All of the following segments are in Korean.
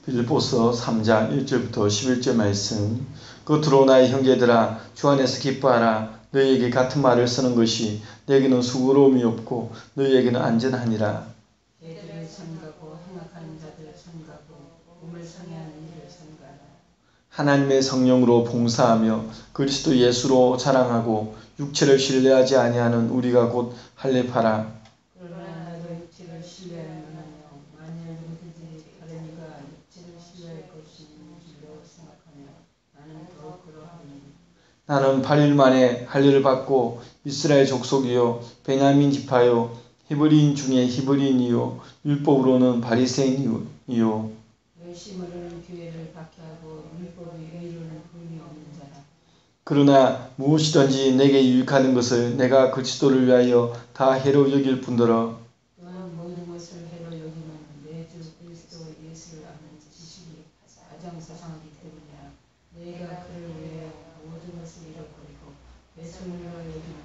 빌립보서 3장 1절부터 11절 말씀. 겉으로 나의 형제들아 주 안에서 기뻐하라. 너희에게 같은 말을 쓰는 것이 내게는 수고로움이 없고 너희에게는 안전하니라. 죄들을 삼가고 행악하는 자들을 삼가고 몸을 상해하는 일을 삼가라. 하나님의 성령으로 봉사하며 그리스도 예수로 자랑하고 육체를 신뢰하지 아니하는 우리가 곧 할례하라. 그러나 나도 육체를 신뢰할 만하며 만일 누구든지 다른 이가 육체를 신뢰할 것이 있는 줄로 생각하며 나는 더욱 그러하니. 나는 8일 만에 할례를 받고 이스라엘 족속이요 베냐민 지파요 히브리인 중에 히브리인이요 율법으로는 바리새인이요 열심으로는 교회를 박해하고 율법의 의로는 흠이 없는 자라. 그러나 무엇이든지 내게 유익하는 것을 내가 그리스도를 위하여 다 해로 여길 뿐더러 또한 모든 것을 해로 여기는 내 주 그리스도 예수를 아는 지식이 가장 소상하기 때문이라. 내가 그를 위하여 모든 것을 잃어버리고 배설물로 여기는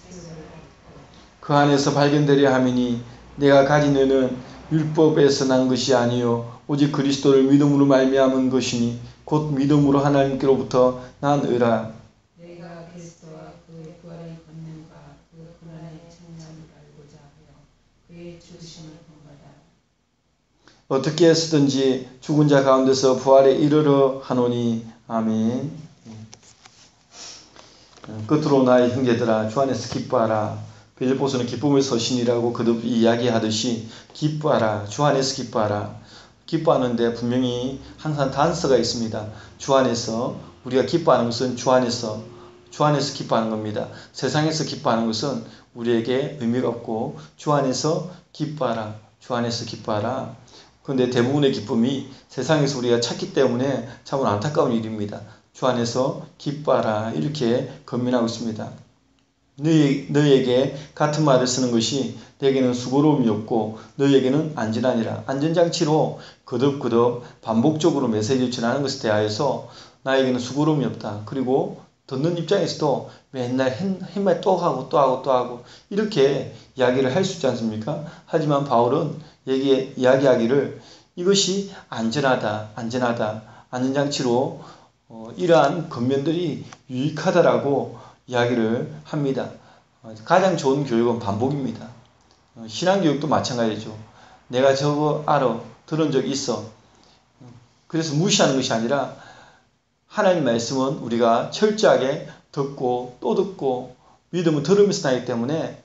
그리스도를 얻고 그 안에서 발견되려 함이니 내가 가진 의는 율법에서 난 것이 아니요 오직 그리스도를 믿음으로 말미암은 것이니 곧 믿음으로 하나님께로부터 난 의라. 내가 그리스도와 그의 부활의 권능과 그 고난의 청량을 알고자 하여 그의 죽으심을 본받아. 어떻게 해서든지 죽은 자 가운데서 부활에 이르러 하노니. 아멘. 끝으로 나의 형제들아 주 안에서 기뻐하라. 빌립보서는 기쁨의 서신이라고 거듭 이야기하듯이 기뻐하라. 주 안에서 기뻐하라. 기뻐하는데 분명히 항상 단서가 있습니다. 주 안에서 우리가 기뻐하는 것은 주 안에서 기뻐하는 겁니다. 세상에서 기뻐하는 것은 우리에게 의미가 없고 주 안에서 기뻐하라. 주 안에서 기뻐하라. 그런데 대부분의 기쁨이 세상에서 우리가 찾기 때문에 참 안타까운 일입니다. 주 안에서 기뻐하라. 이렇게 권면하고 있습니다. 너희에게 같은 말을 쓰는 것이 너희에게는 수고로움이 없고 너희에게는 안전하니라. 안전장치로 거듭 반복적으로 메시지를 전하는 것에 대하여서 나에게는 수고로움이 없다. 그리고 듣는 입장에서도 맨날 햇말 또 하고 이렇게 이야기를 할 수 있지 않습니까? 하지만 바울은 이야기하기를 이것이 안전하다. 안전장치로 이러한 권면들이 유익하다라고 이야기를 합니다. 가장 좋은 교육은 반복입니다. 신앙교육도 마찬가지죠. 내가 저거 알아, 들은 적 있어. 그래서 무시하는 것이 아니라 하나님 말씀은 우리가 철저하게 듣고 또 듣고 믿음은 들으면서 나기 때문에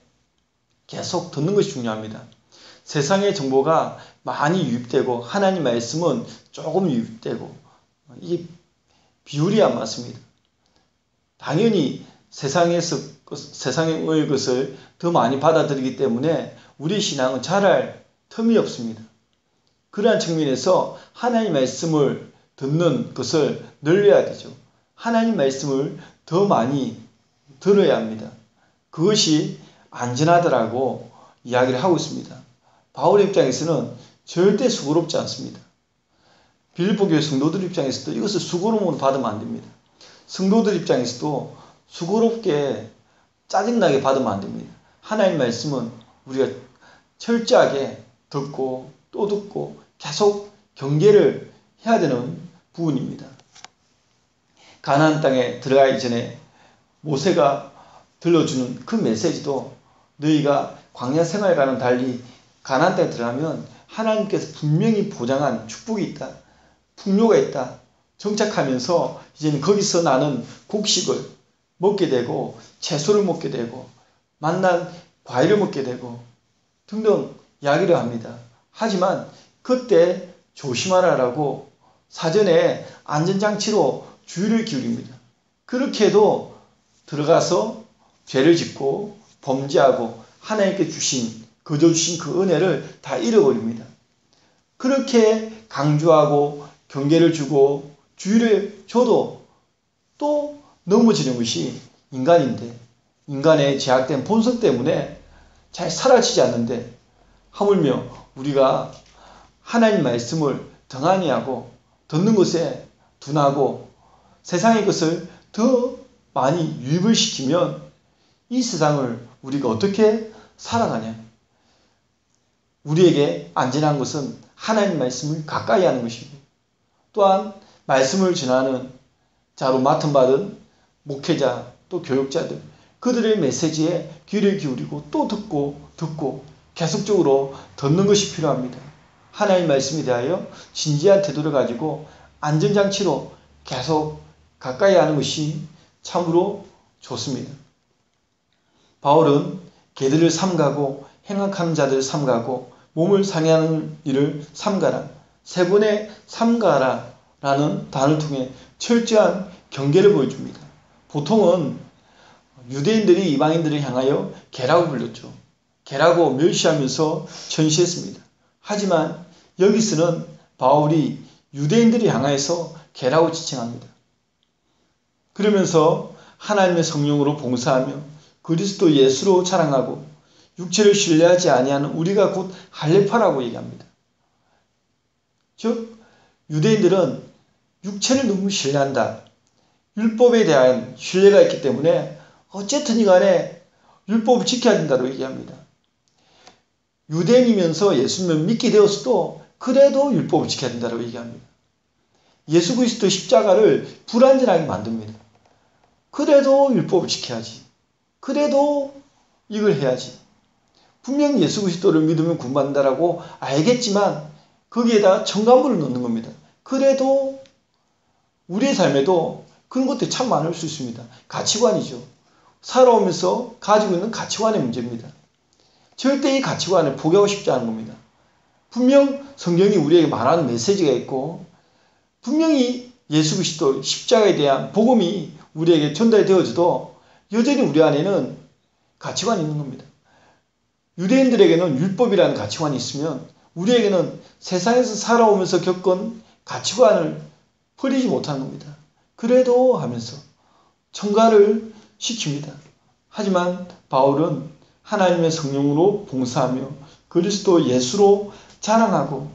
계속 듣는 것이 중요합니다. 세상의 정보가 많이 유입되고 하나님 말씀은 조금 유입되고 이게 비율이 안 맞습니다. 당연히 세상의 것을 더 많이 받아들이기 때문에 우리 신앙은 자랄 틈이 없습니다. 그러한 측면에서 하나님 말씀을 듣는 것을 늘려야 되죠. 하나님 말씀을 더 많이 들어야 합니다. 그것이 안전하다라고 이야기를 하고 있습니다. 바울의 입장에서는 절대 수고롭지 않습니다. 빌립보 교회 성도들 입장에서도 이것을 수고로움으로 받으면 안 됩니다. 성도들 입장에서도 수고롭게 짜증나게 받으면 안 됩니다. 하나님 말씀은 우리가 철저하게 듣고 또 듣고 계속 경계를 해야 되는 부분입니다. 가나안 땅에 들어가기 전에 모세가 들려주는 그 메시지도 너희가 광야 생활과는 달리 가나안 땅에 들어가면 하나님께서 분명히 보장한 축복이 있다. 풍요가 있다. 정착하면서 이제는 거기서 나는 곡식을 먹게 되고 채소를 먹게 되고 만난 과일을 먹게 되고 등등 이야기를 합니다. 하지만 그때 조심하라라고 사전에 안전장치로 주의를 기울입니다. 그렇게 해도 들어가서 죄를 짓고 범죄하고 하나님께 거저 주신 그 은혜를 다 잃어버립니다. 그렇게 강조하고 경계를 주고 주의를 줘도 또 넘어지는 것이 인간인데 인간의 제약된 본성 때문에 잘 사라지지 않는데 하물며 우리가 하나님 말씀을 등한히 하고 듣는 것에 둔하고 세상의 것을 더 많이 유입을 시키면 이 세상을 우리가 어떻게 살아가냐. 우리에게 안전한 것은 하나님 말씀을 가까이 하는 것입니다. 또한 말씀을 전하는 자로 맡음받은 목회자 또 교육자들, 그들의 메시지에 귀를 기울이고 또 듣고 계속적으로 듣는 것이 필요합니다. 하나님의 말씀에 대하여 진지한 태도를 가지고 안전장치로 계속 가까이 하는 것이 참으로 좋습니다. 바울은 개들을 삼가고 행악하는 자들을 삼가고 몸을 상해하는 일을 삼가라, 세 번의 삼가라 라는 단어를 통해 철저한 경계를 보여줍니다. 보통은 유대인들이 이방인들을 향하여 개라고 불렀죠. 개라고 멸시하면서 전시했습니다. 하지만 여기서는 바울이 유대인들을 향하여서 개라고 지칭합니다. 그러면서 하나님의 성령으로 봉사하며 그리스도 예수로 자랑하고 육체를 신뢰하지 아니하는 우리가 곧 할례파라고 얘기합니다. 즉 유대인들은 육체를 너무 신뢰한다. 율법에 대한 신뢰가 있기 때문에 어쨌든 간에 율법을 지켜야 된다고 얘기합니다. 유대인이면서 예수님을 믿게 되었어도 그래도 율법을 지켜야 된다고 얘기합니다. 예수 그리스도 십자가를 불완전하게 만듭니다. 그래도 율법을 지켜야지. 그래도 이걸 해야지. 분명 예수 그리스도를 믿으면 구원받는다라고 알겠지만 거기에다 첨가물을 넣는 겁니다. 그래도 우리의 삶에도 그런 것들이 참 많을 수 있습니다. 가치관이죠. 살아오면서 가지고 있는 가치관의 문제입니다. 절대 이 가치관을 포기하고 싶지 않은 겁니다. 분명 성경이 우리에게 말하는 메시지가 있고 분명히 예수 그리스도 십자가에 대한 복음이 우리에게 전달이 되어져도 여전히 우리 안에는 가치관이 있는 겁니다. 유대인들에게는 율법이라는 가치관이 있으면 우리에게는 세상에서 살아오면서 겪은 가치관을 버리지 못하는 겁니다. 그래도 하면서 첨가를 시킵니다. 하지만 바울은 하나님의 성령으로 봉사하며 그리스도 예수로 자랑하고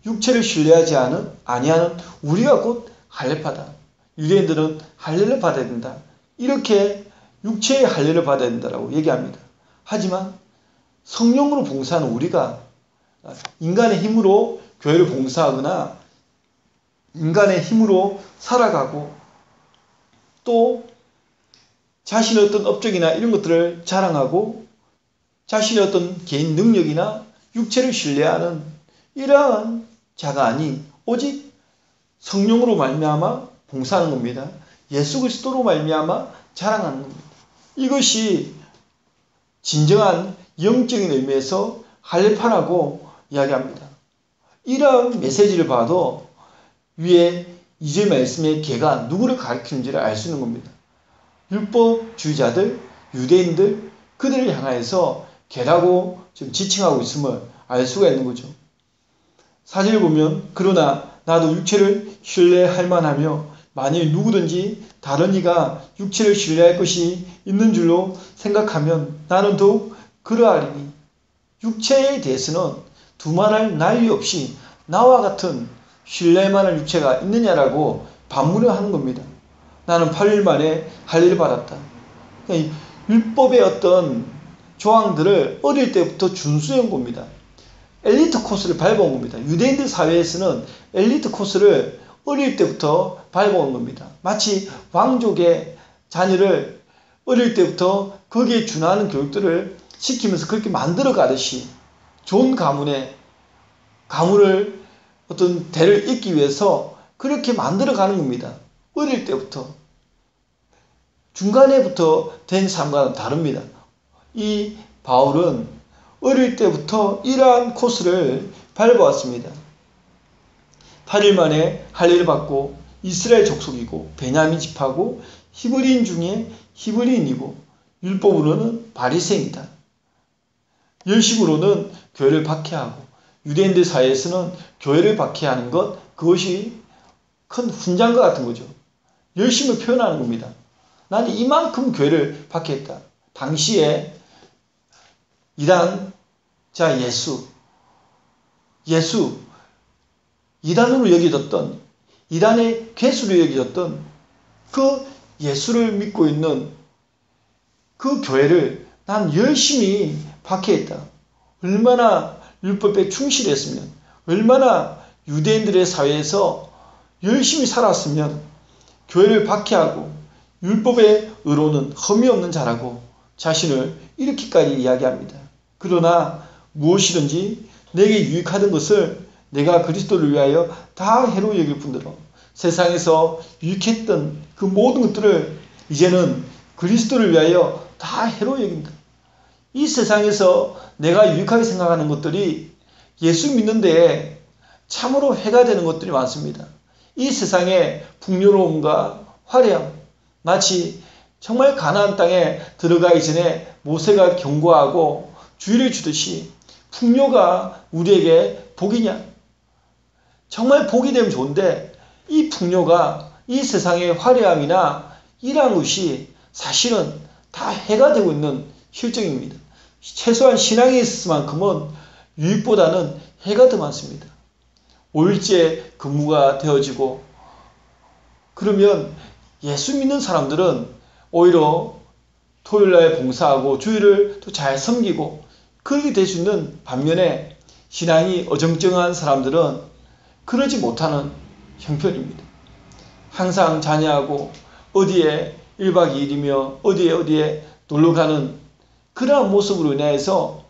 육체를 신뢰하지 아니하는 우리가 곧 할례파다. 유대인들은 할례를 받아야 된다. 이렇게 육체의 할례를 받아야 된다고 얘기합니다. 하지만 성령으로 봉사하는 우리가 인간의 힘으로 교회를 봉사하거나 인간의 힘으로 살아가고 또 자신의 어떤 업적이나 이런 것들을 자랑하고 자신의 어떤 개인 능력이나 육체를 신뢰하는 이러한 자가 아닌 오직 성령으로 말미암아 봉사하는 겁니다. 예수 그리스도로 말미암아 자랑하는 겁니다. 이것이 진정한 영적인 의미에서 할례파라고 이야기합니다. 이러한 메시지를 봐도 위에 2절 말씀의 개가 누구를 가리키는지를 알 수 있는 겁니다. 율법주의자들, 유대인들, 그들을 향하여서 개라고 지금 지칭하고 있음을 알 수가 있는 거죠. 4절 보면 그러나 나도 육체를 신뢰할 만하며 만일 누구든지 다른 이가 육체를 신뢰할 것이 있는 줄로 생각하면 나는 더욱 그러하리니 육체에 대해서는 두말할 나위 없이 나와 같은 신뢰할 만한 육체가 있느냐라고 반문을 하는 겁니다. 나는 8일 만에 할례를 받았다. 그러니까 율법의 어떤 조항들을 어릴 때부터 준수해 온 겁니다. 엘리트 코스를 밟아온 겁니다. 유대인들 사회에서는 엘리트 코스를 어릴 때부터 밟아온 겁니다. 마치 왕족의 자녀를 어릴 때부터 거기에 준하는 교육들을 시키면서 그렇게 만들어 가듯이 좋은 가문을 어떤 대를 잇기 위해서 그렇게 만들어 가는 겁니다. 어릴 때부터. 중간에부터 된 삶과는 다릅니다. 이 바울은 어릴 때부터 이러한 코스를 밟아왔습니다. 8일 만에 할례를 받고 이스라엘 족속이고 베냐민 지파고 히브리인 중에 히브리인이고 율법으로는 바리새인이다. 열심으로는 교회를 박해하고 유대인들 사이에서는 교회를 박해하는 것, 그것이 큰 훈장과 같은 거죠. 열심을 표현하는 겁니다. 나는 이만큼 교회를 박해했다. 당시에 이단자 예수 이단으로 여겨졌던, 이단의 괴수로 여겨졌던 그 예수를 믿고 있는 그 교회를 난 열심히 박해했다. 얼마나 율법에 충실했으면, 얼마나 유대인들의 사회에서 열심히 살았으면 교회를 박해하고 율법의 의로는 흠이 없는 자라고 자신을 이렇게까지 이야기합니다. 그러나 무엇이든지 내게 유익하던 것을 내가 그리스도를 위하여 다 해로 여길 뿐더러 세상에서 유익했던 그 모든 것들을 이제는 그리스도를 위하여 다 해로 여긴다. 이 세상에서 내가 유익하게 생각하는 것들이 예수 믿는 데에 참으로 해가 되는 것들이 많습니다. 이 세상의 풍요로움과 화려함, 마치 정말 가나안 땅에 들어가기 전에 모세가 경고하고 주의를 주듯이 풍요가 우리에게 복이냐? 정말 복이 되면 좋은데 이 풍요가 이 세상의 화려함이나 이러한 것이 사실은 다 해가 되고 있는 실정입니다. 최소한 신앙에 있었만큼은 유익보다는 해가 더 많습니다. 5일째 근무가 되어지고 그러면 예수 믿는 사람들은 오히려 토요일날 봉사하고 주일을 또 잘 섬기고 그렇게 될 수 있는 반면에 신앙이 어정쩡한 사람들은 그러지 못하는 형편입니다. 항상 자녀하고 어디에 1박 2일이며 어디에 놀러가는 그러한 모습으로 인해서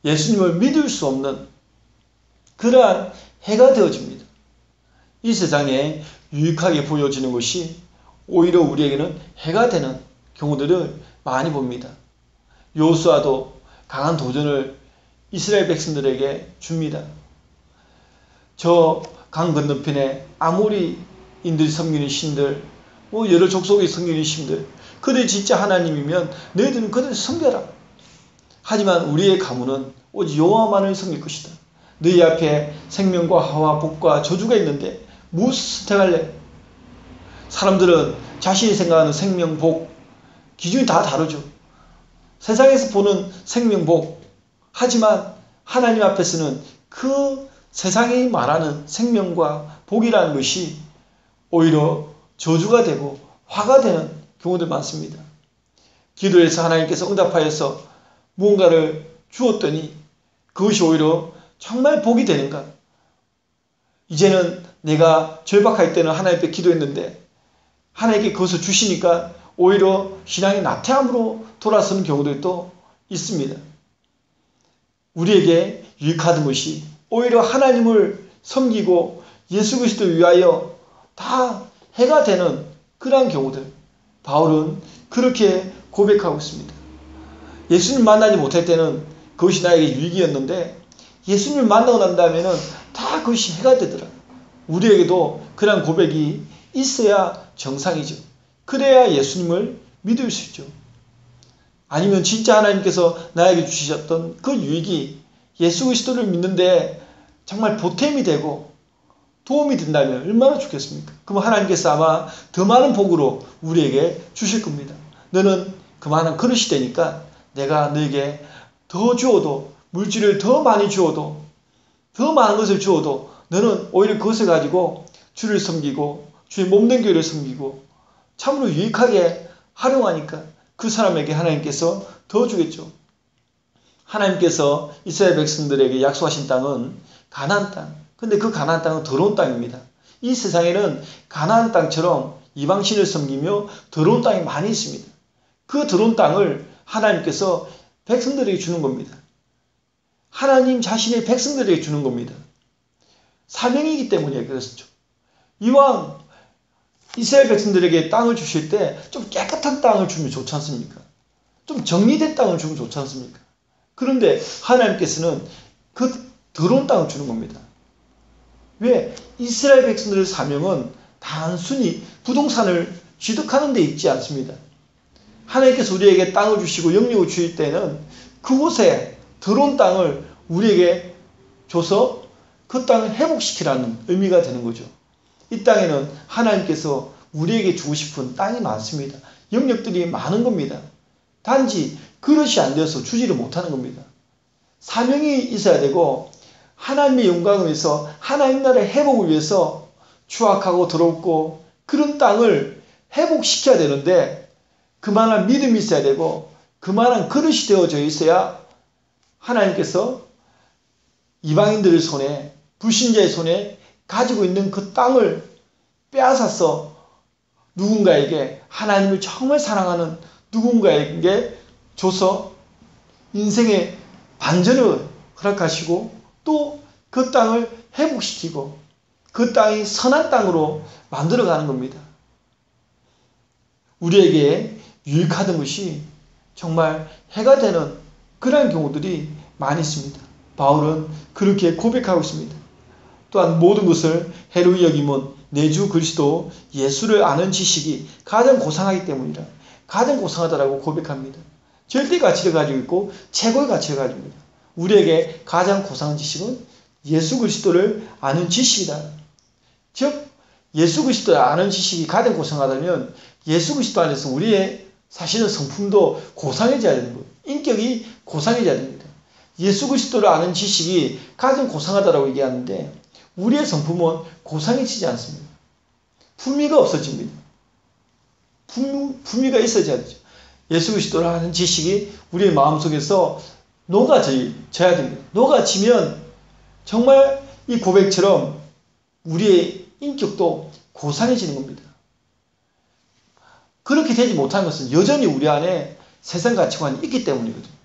예수님을 믿을 수 없는 그러한 해가 되어집니다. 이 세상에 유익하게 보여지는 것이 오히려 우리에게는 해가 되는 경우들을 많이 봅니다. 여호수아도 강한 도전을 이스라엘 백성들에게 줍니다. 저 강 건너편에 아모리인들이 섬기는 신들, 여러 족속이 섬기는 신들, 그들이 진짜 하나님이면 너희들은 그들을 섬겨라. 하지만 우리의 가문은 오직 여호와만을 섬길 것이다. 너희 앞에 생명과 화와 복과 저주가 있는데 무엇을 선택할래? 사람들은 자신이 생각하는 생명, 복 기준이 다 다르죠. 세상에서 보는 생명, 복, 하지만 하나님 앞에서는 그 세상이 말하는 생명과 복이라는 것이 오히려 저주가 되고 화가 되는 경우들 많습니다. 기도해서 하나님께서 응답하여서 무언가를 주었더니 그것이 오히려 정말 복이 되는가? 이제는 내가 절박할 때는 하나님 앞에 기도했는데 하나님께 그것을 주시니까 오히려 신앙의 나태함으로 돌아서는 경우들도 있습니다. 우리에게 유익하던 것이 오히려 하나님을 섬기고 예수 그리스도를 위하여 다 해가 되는 그러한 경우들, 바울은 그렇게 고백하고 있습니다. 예수님 만나지 못할 때는 그것이 나에게 유익이었는데 예수님을 만나고 난 다음에는 다 그것이 해가 되더라. 우리에게도 그러한 고백이 있어야 정상이죠. 그래야 예수님을 믿을 수 있죠. 아니면 진짜 하나님께서 나에게 주셨던 그 유익이 예수 그리스도를 믿는데 정말 보탬이 되고 도움이 된다면 얼마나 좋겠습니까? 그럼 하나님께서 아마 더 많은 복으로 우리에게 주실 겁니다. 너는 그만한 그릇이 되니까 내가 너에게 더 주어도, 물질을 더 많이 주어도, 더 많은 것을 주어도 너는 오히려 그것을 가지고 주를 섬기고 주의 몸된 교회를 섬기고 참으로 유익하게 활용하니까 그 사람에게 하나님께서 더 주겠죠. 하나님께서 이스라엘 백성들에게 약속하신 땅은 가나안 땅. 근데 그 가나안 땅은 더러운 땅입니다. 이 세상에는 가나안 땅처럼 이방신을 섬기며 더러운 땅이 많이 있습니다. 그 더러운 땅을 하나님께서 백성들에게 주는 겁니다. 하나님 자신의 백성들에게 주는 겁니다. 사명이기 때문에 그렇죠. 이왕 이스라엘 백성들에게 땅을 주실 때 좀 깨끗한 땅을 주면 좋지 않습니까? 좀 정리된 땅을 주면 좋지 않습니까? 그런데 하나님께서는 그 더러운 땅을 주는 겁니다. 왜? 이스라엘 백성들의 사명은 단순히 부동산을 취득하는 데 있지 않습니다. 하나님께서 우리에게 땅을 주시고 영역을 주실 때는 그곳에 더러운 땅을 우리에게 줘서 그 땅을 회복시키라는 의미가 되는 거죠. 이 땅에는 하나님께서 우리에게 주고 싶은 땅이 많습니다. 영역들이 많은 겁니다. 단지 그릇이 안 되어서 주지를 못하는 겁니다. 사명이 있어야 되고 하나님의 영광을 위해서 하나님 나라의 회복을 위해서 추악하고 더럽고 그런 땅을 회복시켜야 되는데 그만한 믿음이 있어야 되고 그만한 그릇이 되어져 있어야 하나님께서 이방인들의 손에 불신자의 손에 가지고 있는 그 땅을 빼앗아서 누군가에게, 하나님을 정말 사랑하는 누군가에게 줘서 인생의 반전을 허락하시고 또 그 땅을 회복시키고 그 땅이 선한 땅으로 만들어가는 겁니다. 우리에게 유익하던 것이 정말 해가 되는 그런 경우들이 많이 있습니다. 바울은 그렇게 고백하고 있습니다. 또한 모든 것을 해로 여김은 내 주 그리스도 예수를 아는 지식이 가장 고상하기 때문이라. 가장 고상하다라고 고백합니다. 절대 가치를 가지고 있고 최고의 가치를 가지고 있습니다. 우리에게 가장 고상한 지식은 예수 그리스도를 아는 지식이다. 즉 예수 그리스도를 아는 지식이 가장 고상하다면 예수 그리스도 안에서 우리의 사실은 성품도 고상해져야 되는 거예요. 인격이 고상해져야 됩니다. 예수 그리스도를 아는 지식이 가장 고상하다라고 얘기하는데 우리의 성품은 고상해지지 않습니다. 품위가 없어집니다. 품위가 있어져야 되죠. 예수 그리스도를 아는 지식이 우리의 마음속에서 녹아져야 됩니다. 녹아지면 정말 이 고백처럼 우리의 인격도 고상해지는 겁니다. 그렇게 되지 못하는 것은 여전히 우리 안에 세상 가치관이 있기 때문이거든요.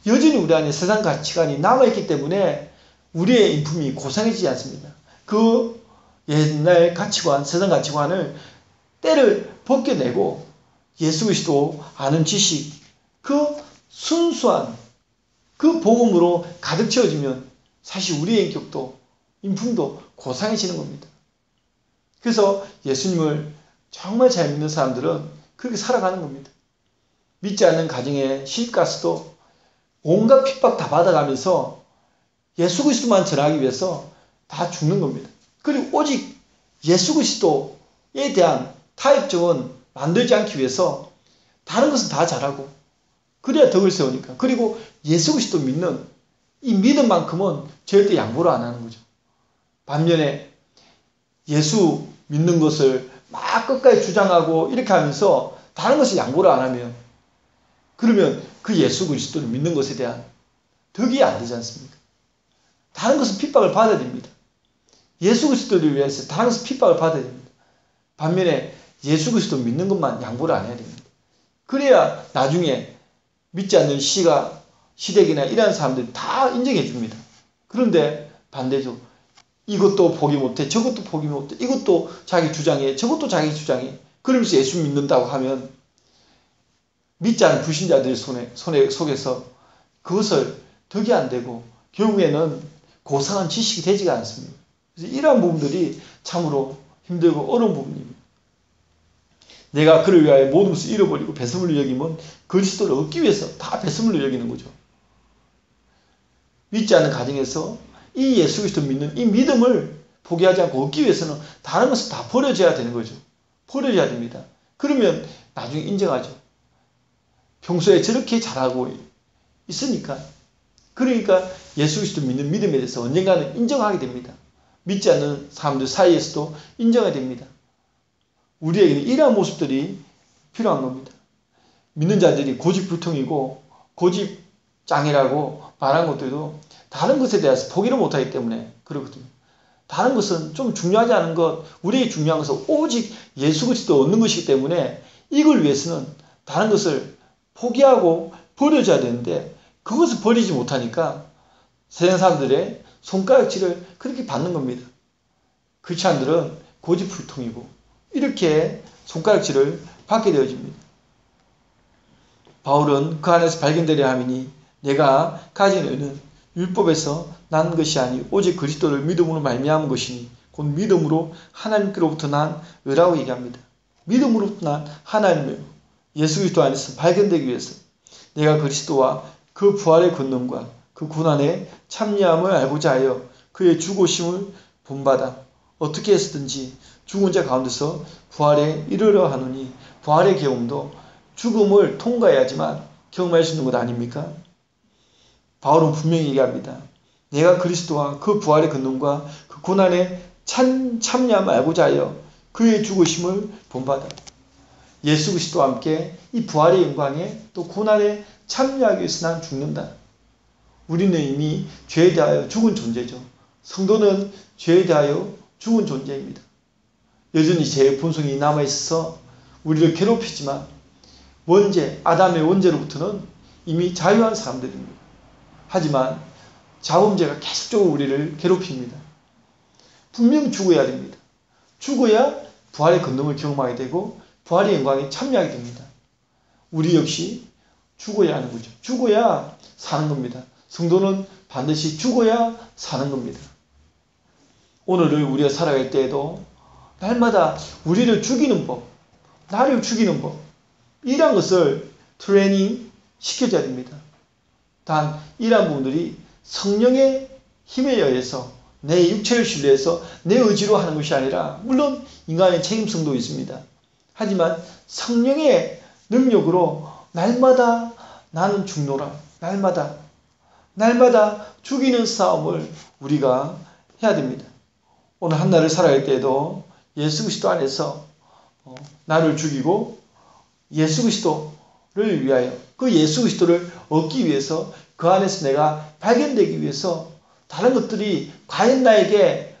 여전히 우리 안에 세상 가치관이 남아있기 때문에 우리의 인품이 고상해지지 않습니다. 그 옛날 가치관, 세상 가치관을 때를 벗겨내고 예수 그리스도 아는 지식, 그 순수한 그 복음으로 가득 채워지면 사실 우리의 인격도 인품도 고상해지는 겁니다. 그래서 예수님을 정말 잘 믿는 사람들은 그렇게 살아가는 겁니다. 믿지 않는 가정의 시집가서도 온갖 핍박 다 받아가면서 예수 그리스도만 전하기 위해서 다 죽는 겁니다. 그리고 오직 예수 그리스도에 대한 타협점은 만들지 않기 위해서 다른 것은 다 잘하고 그래야 덕을 세우니까. 그리고 예수 그리스도 믿는 이 믿음만큼은 절대 양보를 안 하는 거죠. 반면에 예수 믿는 것을 막 끝까지 주장하고 이렇게 하면서 다른 것을 양보를 안 하면 그러면 그 예수 그리스도를 믿는 것에 대한 덕이 안 되지 않습니까? 다른 것은 핍박을 받아야 됩니다. 예수 그리스도를 위해서 다른 것은 핍박을 받아야 됩니다. 반면에 예수 그리스도 믿는 것만 양보를 안 해야 됩니다. 그래야 나중에 믿지 않는 시댁이나 이런 사람들이 다 인정해 줍니다. 그런데 반대죠. 이것도 포기 못해, 저것도 포기 못해, 이것도 자기 주장해, 저것도 자기 주장해. 그러면서 예수 믿는다고 하면 믿지 않은 불신자들 속에서 그것을 덕이 안 되고 결국에는 고상한 지식이 되지가 않습니다. 그래서 이러한 부분들이 참으로 힘들고 어려운 부분입니다. 내가 그를 위하여 모든 것을 잃어버리고 배설물로 여기면 그리스도를 얻기 위해서 다 배설물로 여기는 거죠. 믿지 않는 가정에서 이 예수 그리스도 믿는 이 믿음을 포기하지 않고 얻기 위해서는 다른 것을 다 버려져야 되는 거죠. 버려져야 됩니다. 그러면 나중에 인정하죠. 평소에 저렇게 잘하고 있으니까. 그러니까 예수 그리스도 믿는 믿음에 대해서 언젠가는 인정하게 됩니다. 믿지 않는 사람들 사이에서도 인정해야 됩니다. 우리에게는 이러한 모습들이 필요한 겁니다. 믿는 자들이 고집불통이고 고집장이라고 말한 것들도 다른 것에 대해서 포기를 못하기 때문에 그렇거든요. 다른 것은 좀 중요하지 않은 것, 우리에게 중요한 것은 오직 예수 그리스도 얻는 것이기 때문에 이걸 위해서는 다른 것을 포기하고 버려줘야 되는데 그것을 버리지 못하니까 세상 사람들의 손가락질을 그렇게 받는 겁니다. 크리스찬들은 고집불통이고 이렇게 손가락질을 받게 되어집니다. 바울은 그 안에서 발견되려 함이니 내가 가진 의는 율법에서 난 것이 아니 오직 그리스도를 믿음으로 말미암은 것이니 곧 믿음으로 하나님께로부터 난 의라고 얘기합니다. 믿음으로부터 난 하나님의 예수 그리스도 안에서 발견되기 위해서 내가 그리스도와 그 부활의 권능과 그 고난의 참여함을 알고자 하여 그의 죽으심을 본받아 어떻게 해서든지 죽은 자 가운데서 부활에 이르려 하노니 부활의 경험도 죽음을 통과해야지만 경험할 수 있는 것 아닙니까? 바울은 분명히 얘기합니다. 내가 그리스도와 그 부활의 권능과 그 고난의 참여함을 알고자 하여 그의 죽으심을 본받아 예수 그리스도와 함께 이 부활의 영광에 또 고난에 참여하기 위해서 난 죽는다. 우리는 이미 죄에 대하여 죽은 존재죠. 성도는 죄에 대하여 죽은 존재입니다. 여전히 제 본성이 남아있어서 우리를 괴롭히지만 원죄, 아담의 원죄로부터는 이미 자유한 사람들입니다. 하지만 자범죄가 계속적으로 우리를 괴롭힙니다. 분명 죽어야 됩니다. 죽어야 부활의 권능을 경험하게 되고 부활의 영광에 참여하게 됩니다. 우리 역시 죽어야 하는 거죠. 죽어야 사는 겁니다. 성도는 반드시 죽어야 사는 겁니다. 오늘을 우리가 살아갈 때에도 날마다 우리를 죽이는 법, 나를 죽이는 법, 이러한 것을 트레이닝 시켜줘야 됩니다. 단 이러한 부분들이 성령의 힘에 의해서 내 육체를 신뢰해서 내 의지로 하는 것이 아니라, 물론 인간의 책임성도 있습니다. 하지만 성령의 능력으로 날마다 나는 죽노라, 날마다 죽이는 싸움을 우리가 해야 됩니다. 오늘 한 날을 살아갈 때에도 예수 그리스도 안에서 나를 죽이고 예수 그리스도를 위하여, 그 예수 그리스도를 얻기 위해서, 그 안에서 내가 발견되기 위해서 다른 것들이 과연 나에게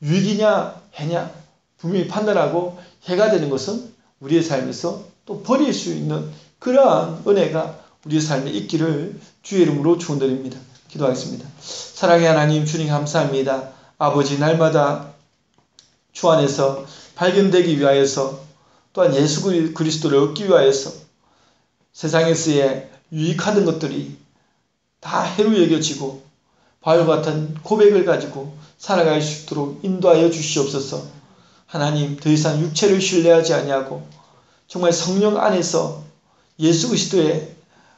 유익이냐 해냐 분명히 판단하고 해가 되는 것은 우리의 삶에서 또 버릴 수 있는 그러한 은혜가 우리의 삶에 있기를 주의 이름으로 축원드립니다. 기도하겠습니다. 사랑의 하나님, 주님 감사합니다. 아버지, 날마다 주 안에서 발견되기 위하여서, 또한 예수 그리스도를 얻기 위하여서 세상에서의 유익하던 것들이 다 해로 여겨지고 바울과 같은 고백을 가지고 살아갈 수 있도록 인도하여 주시옵소서. 하나님, 더 이상 육체를 신뢰하지 아니하고 정말 성령 안에서 예수 그리스도의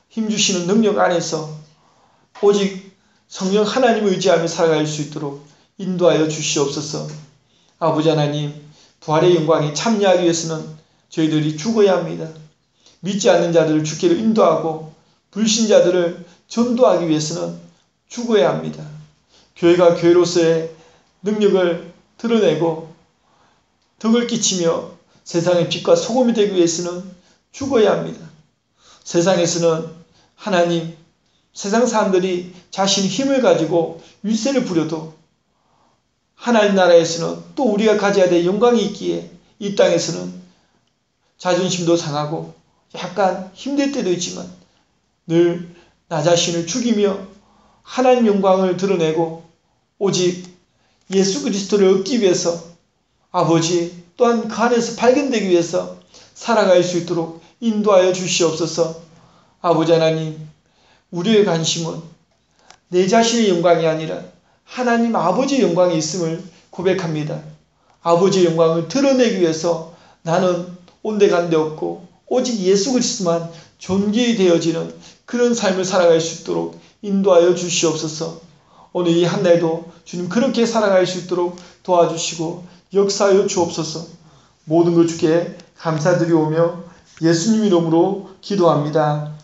힘주시는 능력 안에서 오직 성령 하나님을 의지하며 살아갈 수 있도록 인도하여 주시옵소서. 아버지 하나님, 부활의 영광에 참여하기 위해서는 저희들이 죽어야 합니다. 믿지 않는 자들을 주께로 인도하고 불신자들을 전도하기 위해서는 죽어야 합니다. 교회가 교회로서의 능력을 드러내고 덕을 끼치며 세상의 빛과 소금이 되기 위해서는 죽어야 합니다. 세상에서는 하나님, 세상 사람들이 자신의 힘을 가지고 위세를 부려도 하나님 나라에서는 또 우리가 가져야 될 영광이 있기에 이 땅에서는 자존심도 상하고 약간 힘들 때도 있지만 늘 나 자신을 죽이며 하나님 영광을 드러내고 오직 예수 그리스도를 얻기 위해서, 아버지 또한 그 안에서 발견되기 위해서 살아갈 수 있도록 인도하여 주시옵소서. 아버지 하나님, 우리의 관심은 내 자신의 영광이 아니라 하나님 아버지의 영광이 있음을 고백합니다. 아버지의 영광을 드러내기 위해서 나는 온데간데 없고 오직 예수 그리스도만 존귀히 되어지는 그런 삶을 살아갈 수 있도록 인도하여 주시옵소서. 오늘 이 한 날도 주님 그렇게 살아갈 수 있도록 도와주시고 역사하여 주옵소서. 모든 걸 주께 감사드리오며 예수님 이름으로 기도합니다.